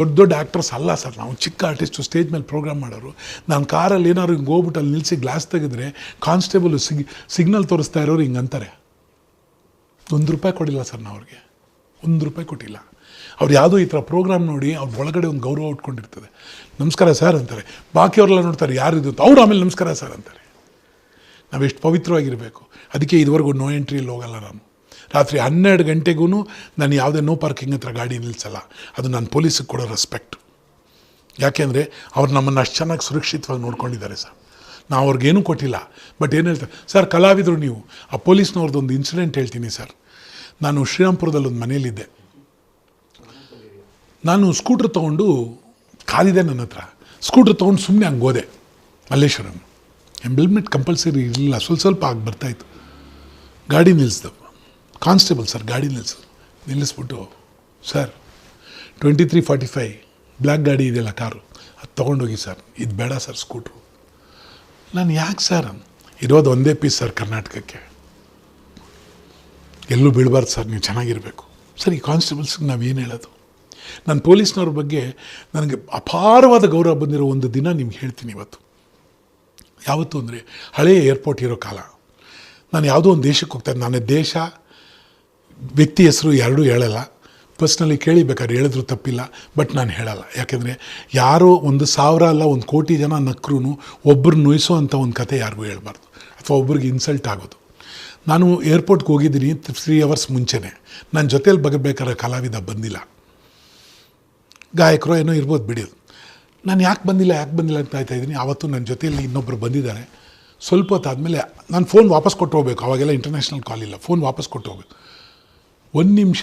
ದೊಡ್ಡ ದೊಡ್ಡ ಆ್ಯಕ್ಟರ್ಸ್ ಅಲ್ಲ ಸರ್, ನಾವು ಚಿಕ್ಕ ಆರ್ಟಿಸ್ಟು ಸ್ಟೇಜ್ ಮೇಲೆ ಪ್ರೋಗ್ರಾಮ್ ಮಾಡೋರು. ನಾನು ಕಾರಲ್ಲಿ ಏನಾದ್ರು ಹಿಂಗೆ ಹೋಗ್ಬಿಟ್ಟು ಅಲ್ಲಿ ನಿಲ್ಲಿಸಿ ಗ್ಲಾಸ್ ತೆಗೆದ್ರೆ ಕಾನ್ಸ್ಟೇಬಲ್ ಸಿಗ್ನಲ್ ತೋರಿಸ್ತಾ ಇರೋರು ಹಿಂಗೆ ಅಂತಾರೆ. ₹1 ಕೊಡಿಲ್ಲ ಸರ್ ನಾವು ಅವ್ರಿಗೆ, ₹1 ಕೊಟ್ಟಿಲ್ಲ. ಅವ್ರು ಯಾವುದೋ ಈ ಥರ ಪ್ರೋಗ್ರಾಮ್ ನೋಡಿ ಅವ್ರ ಒಳಗಡೆ ಒಂದು ಗೌರವ ಉಟ್ಕೊಂಡಿರ್ತದೆ. ನಮಸ್ಕಾರ ಸರ್ ಅಂತಾರೆ, ಬಾಕಿಯವರೆಲ್ಲ ನೋಡ್ತಾರೆ ಯಾರಿದು ಅಂತ, ಅವ್ರು ಆಮೇಲೆ ನಮಸ್ಕಾರ ಸರ್ ಅಂತಾರೆ. ನಾವೆಷ್ಟು ಪವಿತ್ರವಾಗಿರಬೇಕು. ಅದಕ್ಕೆ ಇದುವರೆಗೂ ನೋ ಎಂಟ್ರಿಯಲ್ಲಿ ಹೋಗಲ್ಲ. ನಾನು ರಾತ್ರಿ 12 ಗಂಟೆಗೂ ನಾನು ಯಾವುದೇ ನೋ ಪಾರ್ಕಿಂಗ್ ಹತ್ರ ಗಾಡಿ ನಿಲ್ಲಿಸಲ್ಲ. ಅದು ನಾನು ಪೊಲೀಸಿಗೆ ಕೊಡೋ ರೆಸ್ಪೆಕ್ಟ್. ಯಾಕೆಂದರೆ ಅವ್ರು ನಮ್ಮನ್ನು ಅಷ್ಟು ಚೆನ್ನಾಗಿ ಸುರಕ್ಷಿತವಾಗಿ ನೋಡ್ಕೊಂಡಿದ್ದಾರೆ ಸರ್. ನಾವು ಅವ್ರಿಗೇನೂ ಕೊಟ್ಟಿಲ್ಲ. ಬಟ್ ಏನು ಹೇಳ್ತಾರೆ ಸರ್, ಕಲಾವಿದರು ನೀವು. ಆ ಪೊಲೀಸ್ನವ್ರದ್ದು ಒಂದು ಇನ್ಸಿಡೆಂಟ್ ಹೇಳ್ತೀನಿ ಸರ್. ನಾನು ಶ್ರೀರಾಮ್ಪುರದಲ್ಲಿ ಒಂದು ಮನೇಲಿದ್ದೆ. ನಾನು ಸ್ಕೂಟ್ರ್ ತೊಗೊಂಡು ಕಾಲಿದೆ ನನ್ನ ಹತ್ರ. ಸ್ಕೂಟ್ರ್ ತೊಗೊಂಡು ಸುಮ್ಮನೆ ಹಂಗೆ ಹೋದೆ ಮಲ್ಲೇಶ್ವರಂ. ಹೆಲ್ಮೆಟ್ ಕಂಪಲ್ಸರಿ ಇರಲಿಲ್ಲ, ಸ್ವಲ್ಪ ಆಗಿ ಬರ್ತಾಯಿತ್ತು. ಗಾಡಿ ನಿಲ್ಲಿಸ್ದವು. ಕಾನ್ಸ್ಟೇಬಲ್ ಸರ್ ಗಾಡಿ ನಿಲ್ಲಿಸ್ಬಿಟ್ಟು, ಸರ್ 2345 ಬ್ಲ್ಯಾಕ್ ಗಾಡಿ ಇದೆಯಲ್ಲ ಕಾರು, ಅದು ತೊಗೊಂಡೋಗಿ ಸರ್, ಇದು ಬೇಡ ಸರ್ ಸ್ಕೂಟ್ರು. ನಾನು ಯಾಕೆ ಸರ್, ಇರೋದು ಒಂದೇ ಪೀಸ್ ಸರ್ ಕರ್ನಾಟಕಕ್ಕೆ, ಎಲ್ಲೂ ಬೀಳಬಾರ್ದು ಸರ್, ನೀವು ಚೆನ್ನಾಗಿರಬೇಕು ಸರ್. ಈ ಕಾನ್ಸ್ಟೇಬಲ್ಸ್ಗೆ ನಾವೇನು ಹೇಳೋದು? ನಾನು ಪೊಲೀಸ್ನವ್ರ ಬಗ್ಗೆ ನನಗೆ ಅಪಾರವಾದ ಗೌರವ ಬಂದಿರೋ ಒಂದು ದಿನ ನಿಮ್ಗೆ ಹೇಳ್ತೀನಿ ಇವತ್ತು. ಯಾವತ್ತು ಅಂದರೆ ಹಳೆಯ ಏರ್ಪೋರ್ಟ್ ಇರೋ ಕಾಲ. ನಾನು ಯಾವುದೋ ಒಂದು ದೇಶಕ್ಕೆ ಹೋಗ್ತಾಯಿದ್ದೆ. ನಾನು ದೇಶ ವ್ಯಕ್ತಿ ಹೆಸರು ಎರಡೂ ಹೇಳಲ್ಲ. ಪರ್ಸ್ನಲಿ ಕೇಳಿಬೇಕಾದ್ರೆ ಹೇಳಿದ್ರು ತಪ್ಪಿಲ್ಲ, ಬಟ್ ನಾನು ಹೇಳಲ್ಲ. ಯಾಕೆಂದರೆ ಯಾರೋ 1,000 ಅಲ್ಲ 1 ಕೋಟಿ ಜನ ನಕ್ಕರೂ ಒಬ್ಬರು ನೋಯಿಸೋ ಅಂಥ ಒಂದು ಕತೆ ಯಾರಿಗೂ ಹೇಳ್ಬಾರ್ದು, ಅಥವಾ ಒಬ್ರಿಗೆ ಇನ್ಸಲ್ಟ್ ಆಗೋದು. ನಾನು ಏರ್ಪೋರ್ಟ್ಗೆ ಹೋಗಿದ್ದೀನಿ 3 ಅವರ್ಸ್ ಮುಂಚೆನೇ. ನನ್ನ ಜೊತೇಲಿ ಬಗಬೇಕಾದ್ರೆ ಕಲಾವಿದ ಬಂದಿಲ್ಲ, ಗಾಯಕರು ಏನೋ ಇರ್ಬೋದು ಬಿಡೋದು. ನಾನು ಯಾಕೆ ಬಂದಿಲ್ಲ ಅಂತ ಕಾಯ್ತಾಯಿದ್ದೀನಿ. ಆವತ್ತು ನನ್ನ ಜೊತೆಯಲ್ಲಿ ಇನ್ನೊಬ್ಬರು ಬಂದಿದ್ದಾರೆ. ಸ್ವಲ್ಪ ಹೊತ್ತಾದಮೇಲೆ ನಾನು ಫೋನ್ ವಾಪಸ್ ಕೊಟ್ಟು ಹೋಗ್ಬೇಕು. ಅವಾಗೆಲ್ಲ ಇಂಟರ್ನ್ಯಾಷನಲ್ ಕಾಲ್ ಇಲ್ಲ, ಫೋನ್ ವಾಪಸ್ ಕೊಟ್ಟು ಹೋಗ್ಬೇಕು. 1 ನಿಮಿಷ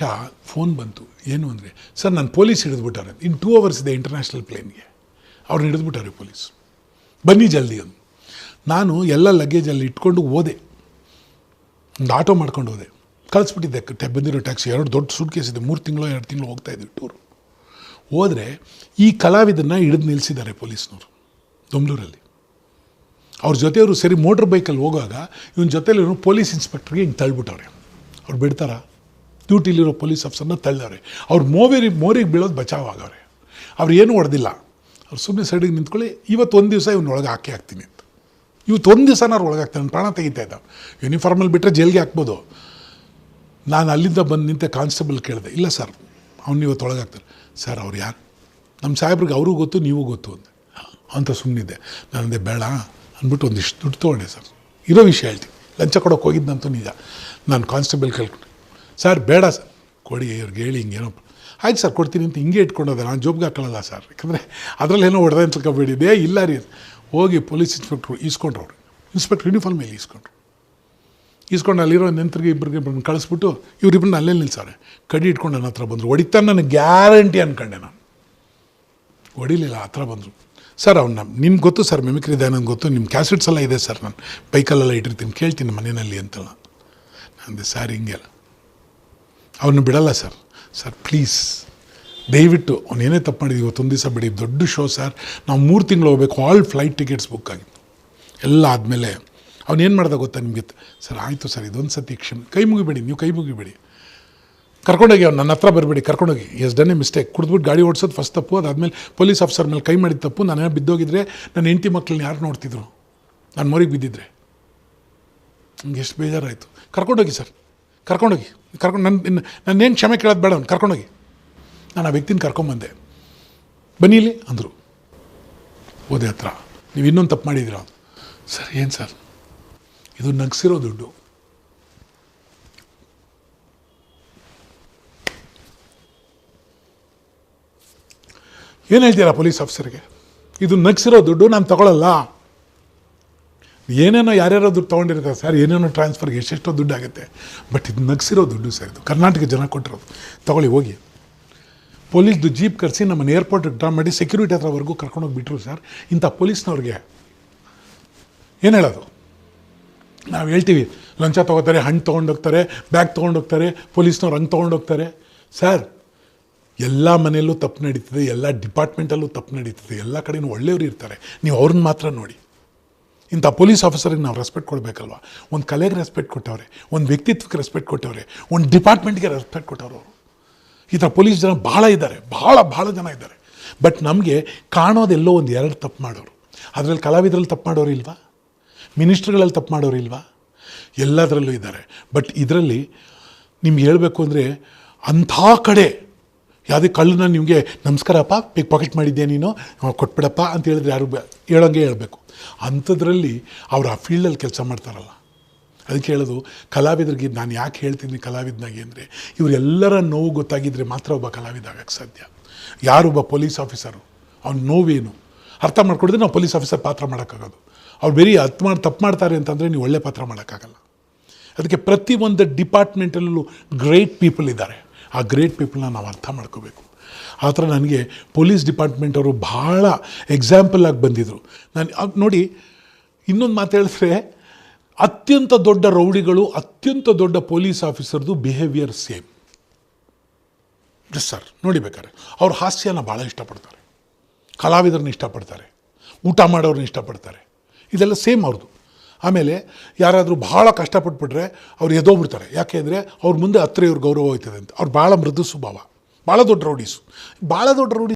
ಫೋನ್ ಬಂತು. ಏನು ಅಂದರೆ, ಸರ್ ನಾನು ಪೊಲೀಸ್ ಹಿಡಿದ್ಬಿಟ್ಟಾರೆ, ಇನ್ನು 2 ಅವರ್ಸ್ ಇದೆ ಇಂಟರ್ನ್ಯಾಷನಲ್ ಪ್ಲೇನ್ಗೆ, ಅವ್ರನ್ನ ಹಿಡಿದ್ಬಿಟ್ಟಾರೆ ಪೊಲೀಸ್, ಬನ್ನಿ ಜಲ್ದಿ ಅಂತ. ನಾನು ಎಲ್ಲ ಲಗೇಜಲ್ಲಿ ಇಟ್ಕೊಂಡು ಹೋದೆ, ಒಂದು ಆಟೋ ಮಾಡ್ಕೊಂಡು ಹೋದೆ. ಕಳಿಸ್ಬಿಟ್ಟಿದ್ದೆ ಬಂದಿರೋ ಟ್ಯಾಕ್ಸಿ. 2 ದೊಡ್ಡ ಸೂಟ್ ಕೇಸ್ ಇದೆ. 3 ತಿಂಗಳು 2 ತಿಂಗಳು ಹೋಗ್ತಾಯಿದ್ವಿ ಟೂರು. ಹೋದರೆ ಈ ಕಲಾವಿದನ್ನು ಹಿಡಿದು ನಿಲ್ಲಿಸಿದ್ದಾರೆ ಪೊಲೀಸ್ನವರು ದೊಮ್ಲೂರಲ್ಲಿ. ಅವ್ರ ಜೊತೆಯವರು ಸರಿ ಮೋಟ್ರ್ ಬೈಕಲ್ಲಿ ಹೋಗುವಾಗ ಇವನ ಜೊತೆಲಿ ಪೊಲೀಸ್ ಇನ್ಸ್ಪೆಕ್ಟ್ರಿಗೆ ಹಿಂಗೆ ತಳ್ಳಿಬಿಟ್ಟವ್ರೆ. ಅವ್ರು ಬಿಡ್ತಾರಾ? ಡ್ಯೂಟಿಲಿರೋ ಪೊಲೀಸ್ ಆಫೀಸರ್ನ ತಳ್ಳಿದವ್ರೆ. ಅವ್ರು ಮೋರಿಗೆ ಬೀಳೋದು ಬಚಾವಾಗವ್ರೆ. ಅವ್ರು ಏನೂ ಹೊಡೆದಿಲ್ಲ. ಅವ್ರು ಸುಮ್ಮನೆ ಸೈಡಿಗೆ ನಿಂತ್ಕೊಳ್ಳಿ, ಇವತ್ತು ಒಂದು ದಿವಸ ಇವನ್ನ ಒಳಗೆ ಹಾಕ್ತೀನಿ ಅಂತ. ಇವತ್ತು ಒಂದು ದಿವಸ ನಾನು ಒಳಗೆ ಹಾಕ್ತಾನೆ, ಪ್ರಾಣ ತೆಗಿತಾ ಇದ್ದ. ಯೂನಿಫಾರ್ಮಲ್ಲಿ ಬಿಟ್ಟರೆ ಜೈಲಿಗೆ ಹಾಕ್ಬೋದು. ನಾನು ಅಲ್ಲಿಂದ ಬಂದು ನಿಂತೆ ಕಾನ್ಸ್ಟೇಬಲ್ ಕೇಳಿದೆ, ಇಲ್ಲ ಸರ್ ಅವ್ನು ಇವತ್ತು ಒಳಗೆ ಹಾಕ್ತಾರೆ. ಸರ್ ಅವ್ರು ಯಾರು? ನಮ್ಮ ಸಾಹೇಬ್ರಿಗೆ ಅವ್ರಿಗೂ ಗೊತ್ತು, ನೀವು ಗೊತ್ತು ಅಂತ ಸುಮ್ಮನಿದ್ದೆ. ನಾನಂದೆ ಬೇಡ ಅಂದ್ಬಿಟ್ಟು ಒಂದಿಷ್ಟು ದುಡ್ಡು ತೊಗೊಂಡೆ ಸರ್. ಇರೋ ವಿಷಯ ಹೇಳ್ತೀನಿ, ಲಂಚ ಕೊಡೋಕೆ ಹೋಗಿದ್ದಂತೂ ನಿಜ. ನಾನು ಕಾನ್ಸ್ಟೇಬಲ್ ಕೇಳ್ಕೊಂಡೆ, ಸರ್ ಬೇಡ ಸರ್ ಕೊಡಿ ಇವ್ರಿಗೆ ಹೇಳಿ ಹಿಂಗೇನಪ್ಪ. ಆಯ್ತು ಸರ್ ಕೊಡ್ತೀನಿ ಅಂತ ಹಿಂಗೆ ಇಟ್ಕೊಂಡೋದೆ. ನಾನು ಜೋಬ್ಗೆ ಹಾಕೊಳ್ಳಲ್ಲ ಸರ್, ಯಾಕಂದರೆ ಅದರಲ್ಲೇನೋ ಹೊಡೆದ ಅಂತ ತಿಳ್ಕೊಬೇಡಿದೆ. ಇಲ್ಲ ರೀ, ಹೋಗಿ ಪೊಲೀಸ್ ಇನ್ಸ್ಪೆಕ್ಟ್ರು ಈಸ್ಕೊಂಡ್ರು. ಅವ್ರು ಇನ್ಸ್ಪೆಕ್ಟ್ರ್ ಯೂನಿಫಾರ್ಮ್ ಮೇಲೆ ಈಸ್ಕೊಂಡು ಅಲ್ಲಿರೋ ನೆಂತರಿಗೆ ಇಬ್ಬರಿಗೆ ಕಳಿಸ್ಬಿಟ್ಟು ಇವರಿಬ್ಬರನ್ನ ಅಲ್ಲೇ ನಿಲ್ಸವ್ರೆ. ಕಡಿ ಇಟ್ಕೊಂಡು ನನ್ನ ಹತ್ರ ಬಂದರು. ಹೊಡಿತಾನೆ ನನಗೆ ಗ್ಯಾರಂಟಿ ಅಂದ್ಕೊಂಡೆ. ನಾನು ಹೊಡಿಲಿಲ್ಲ, ಹತ್ರ ಬಂದರು. ಸರ್ ಅವ್ನು ನಿಮ್ಗೆ ಗೊತ್ತು ಸರ್, ಮಿಮಿಕ್ರಿ ಇದೆ ನನಗೆ ಗೊತ್ತು, ನಿಮ್ಮ ಕ್ಯಾಸೆಟ್ಸ್ ಎಲ್ಲ ಇದೆ ಸರ್, ನಾನು ಬೈಕಲ್ಲೆಲ್ಲ ಇಟ್ಟಿರ್ತೀನಿ, ಕೇಳ್ತೀನಿ ಮನೆಯಲ್ಲಿ ಅಂತಲ್ಲ. ನಂದೆ ಸರ್ ಹಿಂಗೆಲ್ಲ ಅವನು ಬಿಡಲ್ಲ ಸರ್. ಸರ್ ಪ್ಲೀಸ್ ದಯವಿಟ್ಟು ಅವನೇನೇ ತಪ್ಪು ಮಾಡಿದ್ವಿ, ಇವತ್ತೊಂದು ದಿವಸ ಬಿಡಿ, ದೊಡ್ಡ ಶೋ ಸರ್, ನಾವು 3 ತಿಂಗಳು ಹೋಗ್ಬೇಕು, ಆಲ್ ಫ್ಲೈಟ್ ಟಿಕೆಟ್ಸ್ ಬುಕ್ ಆಗಿತ್ತು ಎಲ್ಲ ಆದಮೇಲೆ. ಅವನೇನು ಮಾಡ್ದೆ ಗೊತ್ತಾ ನಿಮಗೆ? ಸರ್ ಆಯಿತು ಸರ್, ಇದೊಂದು ಸತಿ ಕೈ ಮುಗಿಬೇಡಿ, ನೀವು ಕೈ ಮುಗಿಬೇಡಿ, ಕರ್ಕೊಂಡೋಗಿ ಅವ್ನು ನನ್ನ ಹತ್ರ ಬರಬೇಡಿ, ಕರ್ಕೊಂಡೋಗಿ. Yes done a mistake. ಕುಡಿದ್ಬಿಟ್ಟು ಗಾಡಿ ಓಡಿಸೋದು ಫಸ್ಟ್ ತಪ್ಪು. ಅದಾದಮೇಲೆ ಪೊಲೀಸ್ ಆಫೀಸರ್ ಮೇಲೆ ಕೈ ಮಾಡಿದ ತಪ್ಪು. ನಾನೇನೋ ಬಿದ್ದೋಗಿದ್ರೆ ನನ್ನ ಹೆಂಡತಿ ಮಕ್ಕಳನ್ನ ಯಾರು ನೋಡ್ತಿದ್ರು? ನಾನು ಮೋರಿಗೆ ಬಿದ್ದಿದ್ರೆ ನನಗೆ ಎಷ್ಟು ಬೇಜಾರಾಯಿತು. ಕರ್ಕೊಂಡೋಗಿ ಸರ್, ಕರ್ಕೊಂಡೋಗಿ ನನ್ನೇನು ಕ್ಷಮೆ ಕೇಳೋದು ಬೇಡ, ಅವ್ನು ಕರ್ಕೊಂಡೋಗಿ. ನಾನು ಆ ವ್ಯಕ್ತಿನ ಕರ್ಕೊಂಬಂದೆ. ಬನ್ನಿಲಿ ಅಂದರು. ಹೋದೆ ಹತ್ರ, ನೀವು ಇನ್ನೊಂದು ತಪ್ಪು ಮಾಡಿದ್ದೀರ. ಸರ್ ಏನು ಸರ್? ಇದು ನಗ್ಸಿರೋ ದುಡ್ಡು. ಏನು ಹೇಳ್ತೀರಾ ಪೊಲೀಸ್ ಆಫೀಸರ್ಗೆ? ಇದು ನಗ್ಸಿರೋ ದುಡ್ಡು, ನಾನು ತಗೊಳ್ಳಲ್ಲ. ಏನೇನೋ ಯಾರ್ಯಾರೋ ದುಡ್ಡು ತೊಗೊಂಡಿರ್ತಾರೆ ಸರ್, ಏನೇನೋ ಟ್ರಾನ್ಸ್ಫರ್ಗೆ ಎಷ್ಟೆಷ್ಟೋ ದುಡ್ಡು ಆಗುತ್ತೆ. ಬಟ್ ಇದು ನಗ್ಸಿರೋ ದುಡ್ಡು ಸರ್, ಇದು ಕರ್ನಾಟಕ ಜನ ಕೊಟ್ಟಿರೋದು. ತಗೊಳ್ಳಿ ಹೋಗಿ. ಪೊಲೀಸ್ದು ಜೀಪ್ ಕರೆಸಿ ನಮ್ಮನ್ನು ಏರ್ಪೋರ್ಟಿಗೆ ಡ್ರಾ ಮಾಡಿ ಸೆಕ್ಯೂರಿಟಿ ಹತ್ರವರೆಗೂ ಕರ್ಕೊಂಡೋಗಿ ಬಿಟ್ಟರು ಸರ್. ಇಂಥ ಪೊಲೀಸ್ನವ್ರಿಗೆ ಏನು ಹೇಳೋದು? ನಾವು ಹೇಳ್ತೀವಿ ಲಂಚ ತೊಗೋತಾರೆ, ಹಣ್ಣು ತೊಗೊಂಡೋಗ್ತಾರೆ, ಬ್ಯಾಗ್ ತೊಗೊಂಡೋಗ್ತಾರೆ, ಪೊಲೀಸ್ನವ್ರು ಹಂಗೆ ತೊಗೊಂಡೋಗ್ತಾರೆ. ಸರ್ ಎಲ್ಲ ಮನೆಯಲ್ಲೂ ತಪ್ಪು ನಡೀತದೆ, ಎಲ್ಲ ಡಿಪಾರ್ಟ್ಮೆಂಟಲ್ಲೂ ತಪ್ಪು ನಡೀತದೆ, ಎಲ್ಲ ಕಡೆಯೂ ಒಳ್ಳೆಯವರು ಇರ್ತಾರೆ. ನೀವು ಅವ್ರನ್ನ ಮಾತ್ರ ನೋಡಿ. ಇಂಥ ಪೊಲೀಸ್ ಆಫೀಸರಿಗೆ ನಾವು ರೆಸ್ಪೆಕ್ಟ್ ಕೊಡಬೇಕಲ್ವ? ಒಂದು ಕಲೆಗೆ ರೆಸ್ಪೆಕ್ಟ್ ಕೊಟ್ಟವ್ರೆ, ಒಂದು ವ್ಯಕ್ತಿತ್ವಕ್ಕೆ ರೆಸ್ಪೆಕ್ಟ್ ಕೊಟ್ಟವ್ರೆ, ಒಂದು ಡಿಪಾರ್ಟ್ಮೆಂಟ್ಗೆ ರೆಸ್ಪೆಕ್ಟ್ ಕೊಟ್ಟವ್ರು ಅವರು. ಈ ಥರ ಪೊಲೀಸ್ ಜನ ಭಾಳ ಇದ್ದಾರೆ, ಭಾಳ ಜನ ಇದ್ದಾರೆ. ಬಟ್ ನಮಗೆ ಕಾಣೋದೆಲ್ಲೋ ಒಂದು ಎರಡು ತಪ್ಪು ಮಾಡೋರು. ಅದರಲ್ಲಿ ಕಲಾವಿದರಲ್ಲಿ ತಪ್ಪು ಮಾಡೋರು ಇಲ್ವಾ? ಮಿನಿಸ್ಟ್ರುಗಳಲ್ಲಿ ತಪ್ಪು ಮಾಡೋರು ಇಲ್ವಾ? ಎಲ್ಲದರಲ್ಲೂ ಇದ್ದಾರೆ. ಬಟ್ ಇದರಲ್ಲಿ ನಿಮ್ಗೆ ಹೇಳಬೇಕು ಅಂದರೆ ಅಂಥ ಕಡೆ ಯಾವುದೇ ಕಳ್ಳನ ನಿಮಗೆ ನಮಸ್ಕಾರಪ್ಪ ಪಿಕ್ ಪಾಕೆಟ್ ಮಾಡಿದ್ದೆ ನೀನು ಕೊಟ್ಬಿಡಪ್ಪ ಅಂತ ಹೇಳಿದ್ರೆ ಯಾರು ಹೇಳೋಂಗೆ ಹೇಳಬೇಕು. ಅಂಥದ್ರಲ್ಲಿ ಅವ್ರು ಆ ಫೀಲ್ಡಲ್ಲಿ ಕೆಲಸ ಮಾಡ್ತಾರಲ್ಲ, ಅದಕ್ಕೆ ಹೇಳೋದು ಕಲಾವಿದರಿಗೆ ನಾನು ಯಾಕೆ ಹೇಳ್ತೀನಿ ಕಲಾವಿದನಾಗಿ ಅಂದರೆ, ಇವರೆಲ್ಲರ ನೋವು ಗೊತ್ತಾಗಿದ್ದರೆ ಮಾತ್ರ ಒಬ್ಬ ಕಲಾವಿದ ಆಗೋಕ್ಕೆ ಸಾಧ್ಯ. ಯಾರೊಬ್ಬ ಪೊಲೀಸ್ ಆಫೀಸರು ಅವ್ನ ನೋವೇನು ಅರ್ಥ ಮಾಡ್ಕೊಡಿದ್ರೆ ನಾವು ಪೊಲೀಸ್ ಆಫೀಸರ್ ಪಾತ್ರ ಮಾಡೋಕ್ಕಾಗೋದು. ಅವ್ರು ಬರೀ ತಪ್ಪು ಮಾಡ್ತಾರೆ ಅಂತಂದರೆ ನೀವು ಒಳ್ಳೆ ಪಾತ್ರ ಮಾಡೋಕ್ಕಾಗಲ್ಲ. ಅದಕ್ಕೆ ಪ್ರತಿಯೊಂದು ಡಿಪಾರ್ಟ್ಮೆಂಟಲ್ಲೂ ಗ್ರೇಟ್ ಪೀಪಲ್ ಇದ್ದಾರೆ. ಆ ಗ್ರೇಟ್ ಪೀಪಲ್ನ ನಾವು ಅರ್ಥ ಮಾಡ್ಕೋಬೇಕು. ಆ ಥರ ನನಗೆ ಪೊಲೀಸ್ ಡಿಪಾರ್ಟ್ಮೆಂಟವರು ಭಾಳ ಎಕ್ಸಾಂಪಲ್ ಆಗಿ ಬಂದಿದ್ದರು. ನಾನು ನೋಡಿ, ಇನ್ನೊಂದು ಮಾತು ಹೇಳಿದ್ರೆ, ಅತ್ಯಂತ ದೊಡ್ಡ ರೌಡಿಗಳು, ಅತ್ಯಂತ ದೊಡ್ಡ ಪೊಲೀಸ್ ಆಫೀಸರ್ದು ಬಿಹೇವಿಯರ್ ಸೇಮ್. ಎಸ್ ಸರ್, ನೋಡಿ ಬೇಕಾದ್ರೆ ಅವ್ರು ಹಾಸ್ಯನ ಭಾಳ ಇಷ್ಟಪಡ್ತಾರೆ, ಕಲಾವಿದರನ್ನ ಇಷ್ಟಪಡ್ತಾರೆ, ಊಟ ಮಾಡೋರನ್ನ ಇಷ್ಟಪಡ್ತಾರೆ, ಇದೆಲ್ಲ ಸೇಮ್ ಅವ್ರದ್ದು. ಆಮೇಲೆ ಯಾರಾದರೂ ಭಾಳ ಕಷ್ಟಪಟ್ಬಿಟ್ರೆ ಅವ್ರು ಎದೋಗ್ಬಿಡ್ತಾರೆ. ಯಾಕೆ ಅಂದರೆ ಅವ್ರ ಮುಂದೆ ಹತ್ತಿರ ಇವ್ರ ಗೌರವ ಹೋಯ್ತದೆ ಅಂತ. ಅವ್ರು ಭಾಳ ಮೃದು ಸ್ವಭಾವ, ಭಾಳ ದೊಡ್ಡ ರೌಡೀಸು.